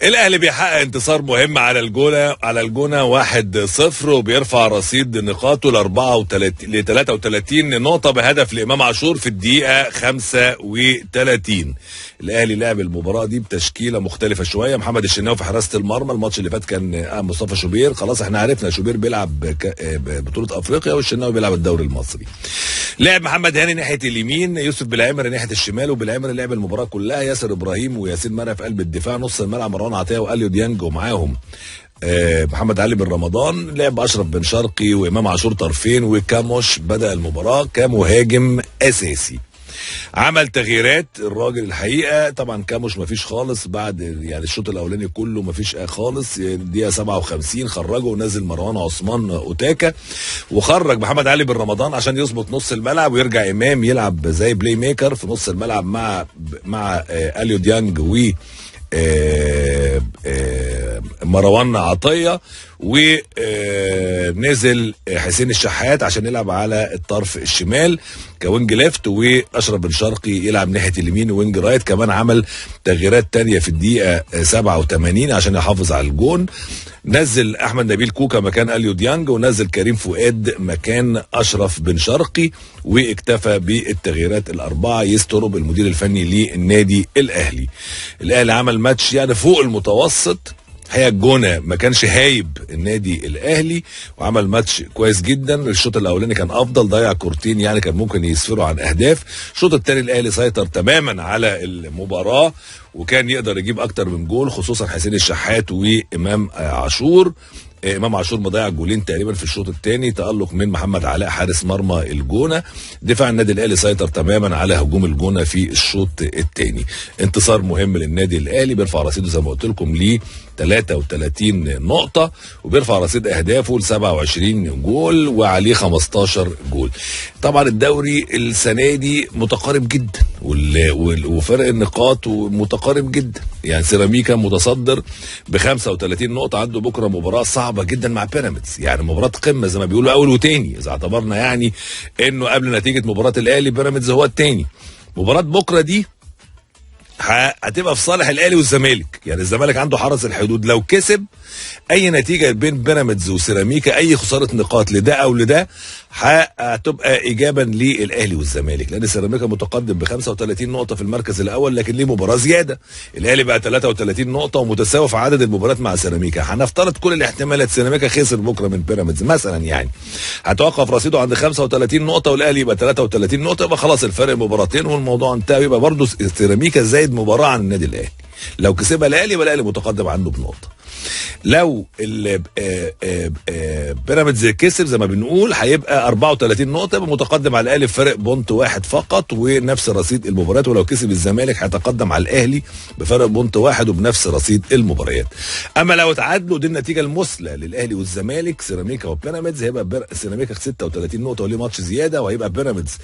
الاهلي بيحقق انتصار مهم على الجونه 1-0 وبيرفع رصيد نقاطه ل 33 نقطه بهدف لامام عاشور في الدقيقه 35. الاهلي لعب المباراه دي بتشكيله مختلفه شويه. محمد الشناوي في حراسه المرمى. الماتش اللي فات كان مصطفى شوبير، خلاص احنا عرفنا شوبير بيلعب بطوله افريقيا والشناوي بيلعب الدوري المصري. لعب محمد هاني ناحيه اليمين، يوسف بالعمر ناحيه الشمال، وبالعمر لعب المباراه كلها. ياسر ابراهيم وياسين مرعي في قلب الدفاع. نص الملعب مروان عطيه واليو ديانج ومعاهم محمد علي بن رمضان. لعب اشرف بن شرقي وامام عاشور طرفين، وكاموش بدا المباراه كمهاجم اساسي. عمل تغييرات الراجل الحقيقه، طبعا كاموش مفيش خالص بعد يعني الشوط الاولاني كله مفيش خالص. الدقيقه 57 خرجه ونزل مروان عثمان اوتاكا، وخرج محمد علي بن رمضان عشان يظبط نص الملعب، ويرجع امام يلعب زي بلاي ميكر في نص الملعب مع اليو ديانج و مروان عطيه، ونزل حسين الشحات عشان يلعب على الطرف الشمال كوينج ليفت، واشرف بن شرقي يلعب ناحيه اليمين وينج رايت. كمان عمل تغييرات تانية في الدقيقه 87 عشان يحافظ على الجون. نزل احمد نبيل كوكا مكان اليو ديانج، ونزل كريم فؤاد مكان اشرف بن شرقي، واكتفى بالتغييرات الاربعه يسترب المدير الفني للنادي الاهلي. الاهلي عمل ماتش يعني فوق المتوسط. هي الجونه ما كانش هايب النادي الاهلي، وعمل ماتش كويس جدا. الشوط الاولاني كان افضل، ضيع كورتين يعني كان ممكن يسفروا عن اهداف. الشوط الثاني الاهلي سيطر تماما على المباراه، وكان يقدر يجيب اكتر من جول، خصوصا حسين الشحات وامام عاشور. امام عاشور مضيع جولين تقريبا في الشوط الثاني، تالق من محمد علاء حارس مرمى الجونه. دفاع النادي الاهلي سيطر تماما على هجوم الجونه في الشوط الثاني. انتصار مهم للنادي الاهلي، بيرفع رصيده زي ما قلت لكم ل 33 نقطه، وبيرفع رصيد اهدافه ل 27 جول وعليه 15 جول. طبعا الدوري السنه دي متقارب جدا، وفرق النقاط متقارب جدا. يعني سيراميكا متصدر ب 35 نقطه، عنده بكره مباراه صعبه جدا مع بيراميدز، يعني مباراه قمه زي ما بيقولوا اول وتاني، اذا اعتبرنا يعني انه قبل نتيجه مباراه الاهلي بيراميدز هو التاني. مباراه بكره دي هتبقى في صالح الاهلي والزمالك، يعني الزمالك عنده حرس الحدود، لو كسب اي نتيجه بين بيراميدز وسيراميكا، اي خساره نقاط لده او لده هتبقى ايجابا للاهلي والزمالك، لان سيراميكا متقدم ب 35 نقطه في المركز الاول، لكن ليه مباراه زياده. الاهلي بقى 33 نقطه ومتساوي في عدد المباريات مع سيراميكا. هنفترض كل الاحتمالات سيراميكا خسر بكره من بيراميدز مثلا، يعني هتوقف رصيده عند 35 نقطه والاهلي يبقى 33 نقطه، يبقى خلاص الفرق مباراتين والموضوع انتهى. يبقى برضه سيراميكا زايد مباراه عن النادي الاهلي، لو كسبها الاهلي يبقى الاهلي متقدم عنه بنقطه. لو بيراميدز كسب زي ما بنقول هيبقى 34 نقطه، يبقى متقدم على الاهلي بفرق بونت واحد فقط ونفس رصيد المباريات. ولو كسب الزمالك هيتقدم على الاهلي بفرق بونت واحد وبنفس رصيد المباريات. اما لو اتعادلوا، دي النتيجه المثلى للاهلي والزمالك سيراميكا وبيراميدز، هيبقى سيراميكا 36 نقطه وليه ماتش زياده، وهيبقى بيراميدز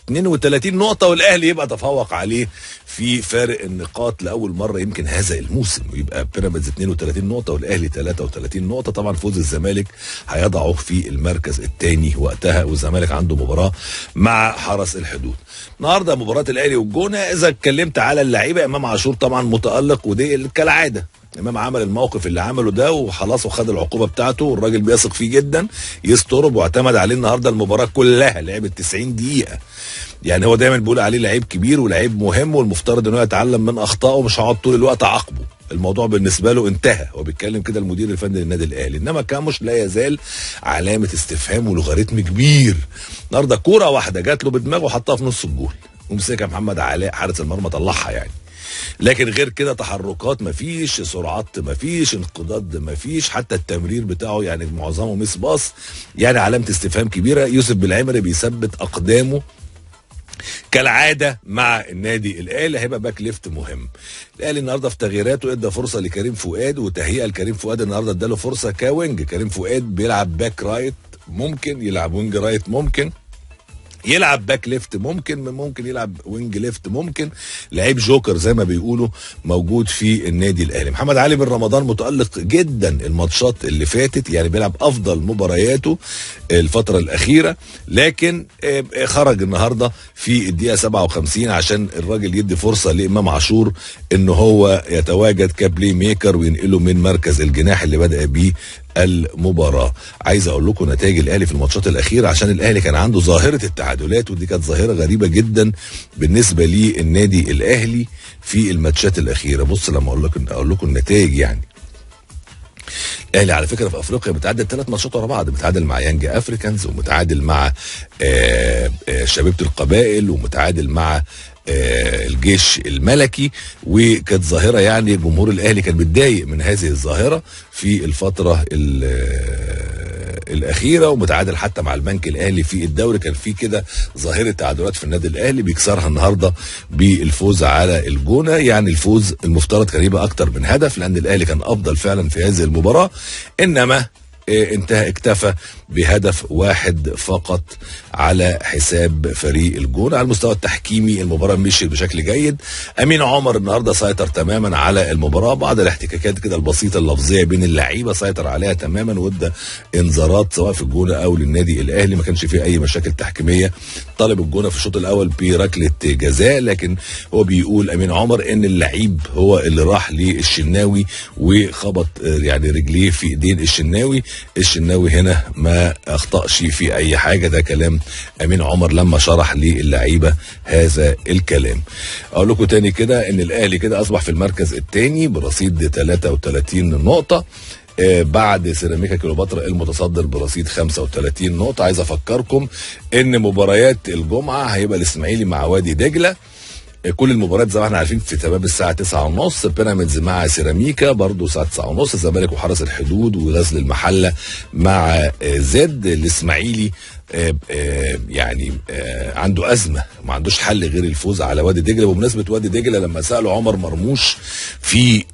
32 نقطة، والأهلي يبقى تفوق عليه في فارق النقاط لأول مرة يمكن هذا الموسم، ويبقى بيراميدز 32 نقطة والأهلي 33 نقطة. طبعا فوز الزمالك هيضعه في المركز الثاني وقتها، والزمالك عنده مباراة مع حرس الحدود. النهارده مباراة الأهلي والجونة. إذا اتكلمت على اللعيبة، إمام عاشور طبعا متألق، ودي كالعادة امام عمل الموقف اللي عمله ده وخلاص وخد العقوبه بتاعته، والراجل بيثق فيه جدا، يسترب واعتمد عليه النهارده المباراه كلها، لعبت 90 دقيقه. يعني هو دايما بيقول عليه لعيب كبير ولعيب مهم، والمفترض انه يتعلم من اخطائه ومش هقعد طول الوقت اعاقبه. الموضوع بالنسبه له انتهى، هو بيتكلم كده المدير الفني للنادي الاهلي. انما كاموش لا يزال علامه استفهام ولوغاريتم كبير. النهارده كوره واحده جات له بدماغه وحطها في نص الجول، ومسكها محمد علاء حارس المرمى طلعها يعني. لكن غير كده تحركات مفيش، سرعات مفيش، انقضاض مفيش، حتى التمرير بتاعه يعني معظمه ميس باص، يعني علامه استفهام كبيره. يوسف بالعمري بيثبت اقدامه كالعاده مع النادي الاهلي، هيبقى باك ليفت مهم. الاهلي النهارده في تغييراته ادى فرصه لكريم فؤاد وتهيئه لكريم فؤاد، النهارده اداله فرصه كوينج. كريم فؤاد بيلعب باك رايت، ممكن يلعب وينج رايت، ممكن يلعب باك ليفت، ممكن يلعب وينج ليفت، ممكن لعيب جوكر زي ما بيقولوا موجود في النادي الاهلي. محمد علي بن رمضان متألق جدا الماتشات اللي فاتت، يعني بيلعب افضل مبارياته الفترة الاخيرة، لكن خرج النهاردة في الدقيقة 57 عشان الراجل يدي فرصة لامام عاشور ان هو يتواجد كبلاي ميكر وينقله من مركز الجناح اللي بدأ بيه المباراة. عايز اقول لكم نتائج الاهلي في الماتشات الاخيرة، عشان الاهلي كان عنده ظاهرة التعادلات، ودي كانت ظاهرة غريبة جدا بالنسبة للنادي الاهلي في الماتشات الاخيرة. بص لما اقول لكم النتائج، يعني الاهلي على فكره في افريقيا متعادل 3 ماتشات ورا بعض، متعادل مع يانج افريكانز، ومتعادل مع شبيبه القبائل، ومتعادل مع الجيش الملكي، وكانت ظاهره يعني جمهور الاهلي كان متضايق من هذه الظاهره في الفتره الاخيره، ومتعادل حتى مع البنك الاهلي في الدوري. كان في كده ظاهره تعادلات في النادي الاهلي، بيكسرها النهارده بالفوز على الجونه. يعني الفوز المفترض كان يبقى اكتر من هدف، لان الاهلي كان افضل فعلا في هذه المباراه، انما اكتفى بهدف واحد فقط على حساب فريق الجونة. على المستوى التحكيمي المباراة مشيت بشكل جيد، امين عمر النهارده سيطر تماما على المباراة، بعض الاحتكاكات كده البسيطة اللفظية بين اللعيبة سيطر عليها تماما، وادى انذارات سواء في الجونة او للنادي الاهلي، ما كانش فيه اي مشاكل تحكيمية. طالب الجونة في الشوط الاول بركلة جزاء، لكن هو بيقول امين عمر ان اللعيب هو اللي راح للشناوي وخبط يعني رجليه في ايدين الشناوي هنا ما اخطأش في اي حاجة. ده كلام امين عمر لما شرح للعيبة هذا الكلام. اقول لكم تاني كده ان الاهلي كده اصبح في المركز الثاني برصيد 33 نقطة، بعد سيراميكا كليوباترا المتصدر برصيد 35 نقطة. عايز افكركم ان مباريات الجمعة هيبقى الاسماعيلي مع وادي دجلة، كل المباريات زي ما احنا عارفين في تمام الساعه 9:30. بيراميدز مع سيراميكا برضه الساعه 9:30. الزمالك وحرس الحدود وغزل المحله مع زد. الاسماعيلي يعني عنده ازمه، ما عندوش حل غير الفوز على وادي دجله. بمناسبه وادي دجله، لما سالوا عمر مرموش في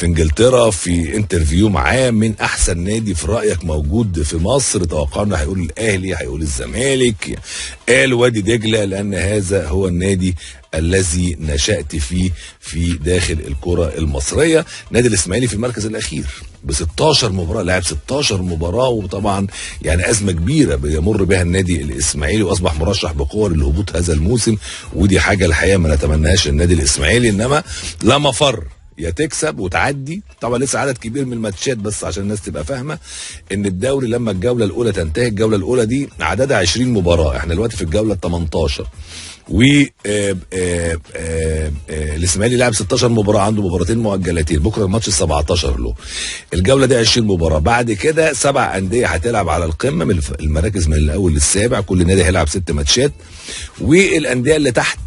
انجلترا في انترفيو معاه، من احسن نادي في رايك موجود في مصر، توقعنا هيقول الاهلي، هيقول الزمالك، قال وادي دجله لان هذا هو النادي الذي نشأت فيه في داخل الكرة المصرية. نادي الاسماعيلي في المركز الاخير ب 16 مباراة، لعب 16 مباراة، وطبعا يعني ازمة كبيرة بيمر بها النادي الاسماعيلي، واصبح مرشح بقوة للهبوط هذا الموسم، ودي حاجة الحقيقة ما نتمناهاش النادي الاسماعيلي، انما لا مفر، يا تكسب وتعدي. طبعا لسه عدد كبير من الماتشات، بس عشان الناس تبقى فاهمه ان الدوري لما الجوله الاولى تنتهي، الجوله الاولى دي عددها 20 مباراه، احنا دلوقتي في الجوله 18، و الاسماعيلي لعب 16 مباراه، عنده مباراتين مؤجلتين، بكره الماتش 17 له. الجوله دي 20 مباراه، بعد كده 7 انديه هتلعب على القمه من المراكز من الاول للسابع، كل نادي هيلعب 6 ماتشات، والانديه اللي تحت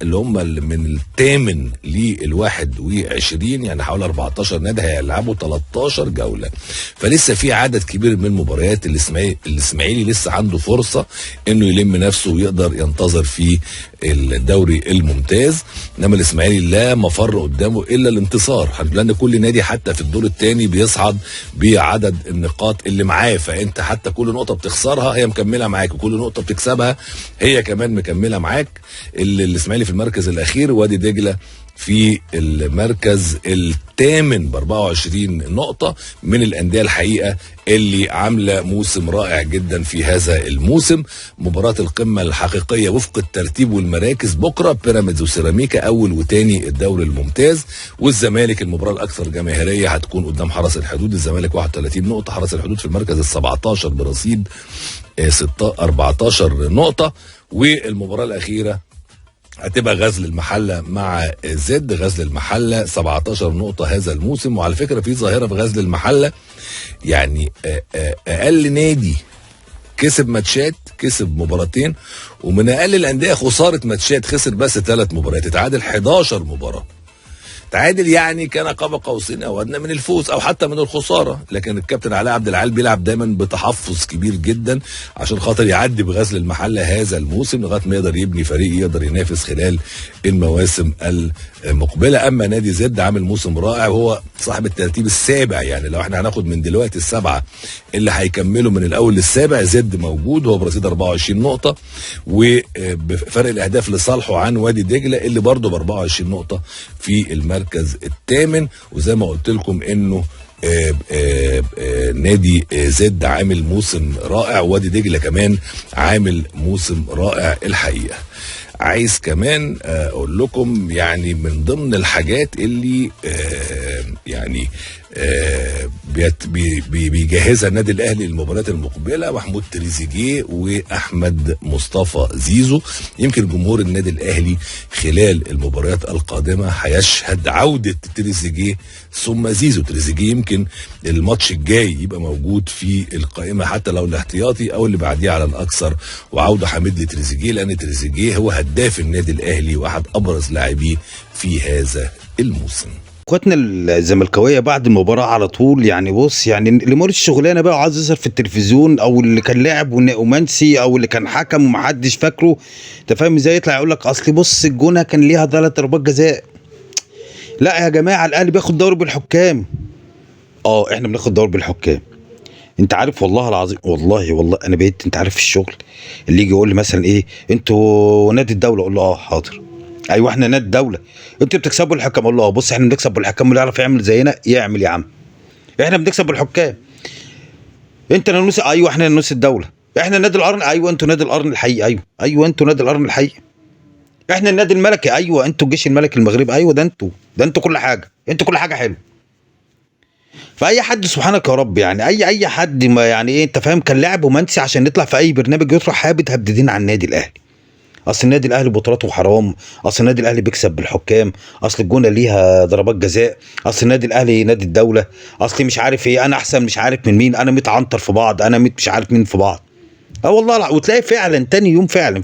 اللي هم من الثامن لل21 يعني حوالي 14 نادي هيلعبوا 13 جوله. فلسه في عدد كبير من المباريات. الاسماعيلي لسه عنده فرصه انه يلم نفسه ويقدر ينتظر في الدوري الممتاز، انما الاسماعيلي لا مفر قدامه الا الانتصار، لان كل نادي حتى في الدور الثاني بيصعد بعدد النقاط اللي معاه، فانت حتى كل نقطه بتخسرها هي مكمله معاك، وكل نقطه بتكسبها هي كمان مكمله معاك. الاسماعيلي في المركز الاخير، وادي دجله في المركز الثامن ب 24 نقطة، من الأندية الحقيقة اللي عاملة موسم رائع جدا في هذا الموسم. مباراة القمة الحقيقية وفق الترتيب والمراكز بكرة، بيراميدز وسيراميكا أول وتاني الدوري الممتاز، والزمالك المباراة الأكثر جماهيرية هتكون قدام حرس الحدود. الزمالك 31 نقطة، حرس الحدود في المركز ال 17 برصيد 14 نقطة. والمباراة الأخيرة هتبقى غزل المحلة مع زد. غزل المحلة 17 نقطة هذا الموسم، وعلى فكرة في ظاهرة في غزل المحلة، يعني أقل نادي كسب ماتشات، كسب مباراتين، ومن أقل الأندية خسارة ماتشات، خسر بس 3 مباريات، اتعادل 11 مباراة. تعادل يعني كان قاب قوسين او ادنى من الفوز او حتى من الخساره، لكن الكابتن علاء عبد العال بيلعب دايما بتحفظ كبير جدا عشان خاطر يعدي بغزل المحله هذا الموسم لغايه ما يقدر يبني فريق يقدر ينافس خلال المواسم المقبله. اما نادي زد عامل موسم رائع، وهو صاحب الترتيب السابع. يعني لو احنا هناخد من دلوقتي السبعه اللي هيكملوا من الاول للسابع، زد موجود هو برصيد 24 نقطه، وبفرق الاهداف لصالحه عن وادي دجله اللي برضه ب 24 نقطه في المركز الثامن. وزي ما قلت لكم انه نادي زد عامل موسم رائع، وادي دجله كمان عامل موسم رائع الحقيقه. عايز كمان اقول لكم يعني من ضمن الحاجات اللي يعني بيجهزها النادي الاهلي للمباريات المقبله، محمود تريزيجيه واحمد مصطفى زيزو. يمكن جمهور النادي الاهلي خلال المباريات القادمه هيشهد عوده تريزيجيه ثم زيزو. تريزيجيه يمكن الماتش الجاي يبقى موجود في القائمه حتى لو الاحتياطي او اللي بعديه على الاكثر، وعوده حميد لتريزيجيه، لان تريزيجيه هو هداف النادي الاهلي واحد ابرز لاعبيه في هذا الموسم. اخواتنا الزملكاويه بعد المباراه على طول يعني بص يعني اللي مورد الشغلانه بقى وعايز يظهر في التلفزيون، او اللي كان لاعب ومنسي، او اللي كان حكم ومحدش فاكره، انت فاهم ازاي؟ يطلع يقول لك اصل بص الجونه كان ليها 3 ضربات جزاء. لا يا جماعه، الاهلي بياخد دوري بالحكام. احنا بناخد دوري بالحكام. انت عارف والله العظيم، والله انا بقيت، انت عارف الشغل اللي يجي يقول لي مثلا ايه انتوا نادي الدوله، اقول له حاضر، ايوه احنا نادي الدوله، انتوا بتكسبوا الحكام، اقول له بص احنا بنكسب بالحكام، اللي يعرف يعمل زينا يعمل يا عم، احنا بنكسب بالحكام. انت نانوس، ايوه احنا نانوس الدوله، احنا نادي القرن، ايوه انتوا نادي القرن الحقيقي، ايوه انتوا نادي القرن الحقيقي، احنا النادي الملكي، ايوه انتوا الجيش الملكي المغربي، ايوه ده انتوا كل حاجه، انتوا كل حاجه حلوه. فاي حد سبحانك يا رب يعني اي حد ما يعني ايه انت فاهم كان لاعب ومنسي عشان نطلع في اي برنامج يطرح هابدين على النادي الاهلي. اصل النادي الاهلي بطولاته حرام، اصل النادي الاهلي بيكسب بالحكام، اصل الجونه ليها ضربات جزاء، اصل النادي الاهلي نادي الدوله، اصل مش عارف ايه، انا احسن مش عارف من مين، انا متعنطر في بعض، انا مش عارف مين في بعض. والله وتلاقي فعلا تاني يوم فعلا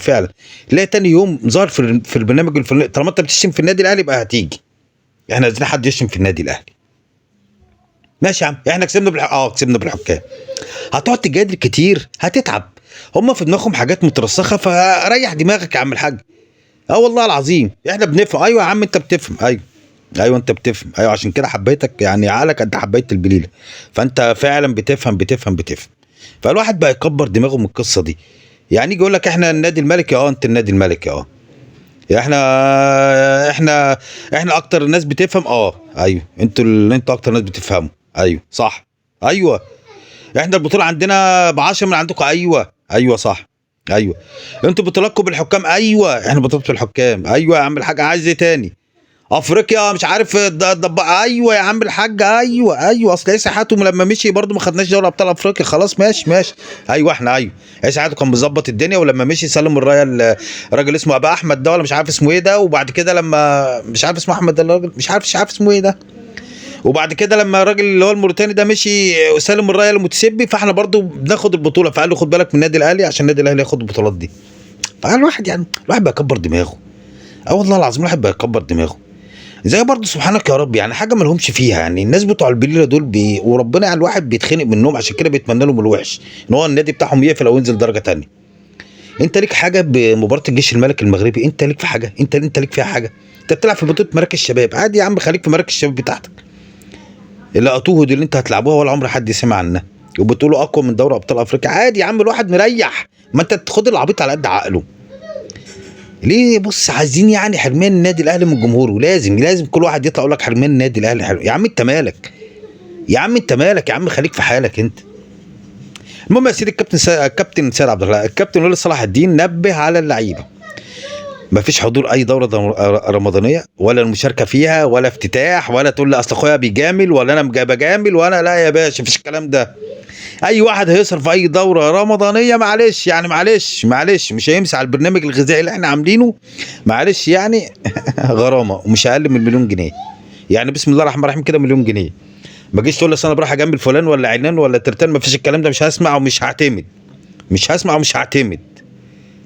تلاقي تاني يوم ظهر في البرنامج الفلاني. طالما انت بتشتم في النادي الاهلي يبقى هتيجي، احنا عايزين حد يشتم في النادي الاهلي. ماشي يا عم، احنا كسبنا كسبنا بالحكام. هتقعد تجادل كتير هتتعب، هم في دماغهم حاجات مترسخه، فريح دماغك يا عم الحاج. والله العظيم احنا بنفهم، ايوه يا عم انت بتفهم، ايوه انت بتفهم، ايوه عشان كده حبيتك، يعني عقلك قد حبايه البليله، فانت فعلا بتفهم. فالواحد بقى يكبر دماغه من القصه دي، يعني يجي يقول لك احنا النادي الملكي، انت النادي الملكي، احنا اكتر ناس بتفهم، ايوه انتوا اكتر ناس بتفهموا، ايوه صح، ايوه احنا البطوله عندنا ب10 من عندكم، ايوه صح، ايوه انتوا بطولاتكم بالحكام، ايوه احنا بطولات بالحكام، ايوه يا عم الحاج، عايز ايه تاني؟ افريقيا مش عارف ايوه يا عم الحاج، ايوه اصل عيسى حاتم لما مشي برضو ما خدناش دوري ابطال افريقيا، خلاص ماشي، ايوه احنا عيسى حاتم كان مظبط الدنيا، ولما مشي سلم الرايه الراجل اسمه ابا احمد ده، ولا مش عارف اسمه ايه ده، وبعد كده لما مش عارف اسمه احمد ده الراجل، مش عارف اسمه ايه ده، وبعد كده لما الراجل اللي هو الموريتاني ده مشي وسلم الرايه المتسبي، فاحنا برضو بناخد البطوله، فقال له خد بالك من النادي الاهلي عشان النادي الاهلي ياخد البطولات دي. فالواحد يعني الواحد بيكبر دماغه، والله العظيم الواحد بيكبر دماغه. زي برضه سبحانك يا رب يعني حاجه ما لهمش فيها، يعني الناس بتوع البليله دول وربنا يعني الواحد بيتخنق منهم، عشان كده بيتمنى لهم الوحش ان هو النادي بتاعهم يقفل او ينزل درجه ثانيه. انت ليك حاجه بمباراه الجيش الملكي المغربي؟ انت ليك في حاجه؟ انت ليك فيها حاجه؟ انت بتلعب في بطوله مراكز الشباب، عادي يا عم خليك في مراكز الشباب بتاعتك. اللي قطوه دي اللي انت هتلعبوها ولا عمر حد سمع عنها، وبتقولوا اقوى من دوري ابطال افريقيا، عادي يا عم الواحد مريح، ما انت تاخد العبيط على قد عقله. ليه؟ بص عايزين يعني حرمان النادي الاهلي من جمهوره، لازم كل واحد يطلع يقول لك حرمان النادي الاهلي حلو. يا عم انت مالك يا عم خليك في حالك انت. المهم يا سيدي، الكابتن سيد عبد الله، الكابتن وليد صلاح الدين نبه على اللعيبه مفيش حضور اي دوره رمضانيه، ولا المشاركه فيها، ولا افتتاح، ولا تقول لي اصل اخويا بيجامل ولا انا بجامل، وانا لا يا باشا مفيش الكلام ده. اي واحد هيصرف اي دوره رمضانيه معلش مش هيمسح على البرنامج الغذائي اللي احنا عاملينه، معلش يعني غرامه ومش اقل من 1,000,000 جنيه، يعني بسم الله الرحمن الرحيم كده 1,000,000 جنيه. ما جيش تقول لي انا بروح اجامل فلان ولا علان ولا ترتان، مفيش الكلام ده، مش هسمع ومش هعتمد.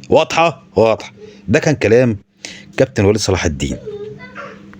واضحه. ده كان كلام كابتن وليد صلاح الدين.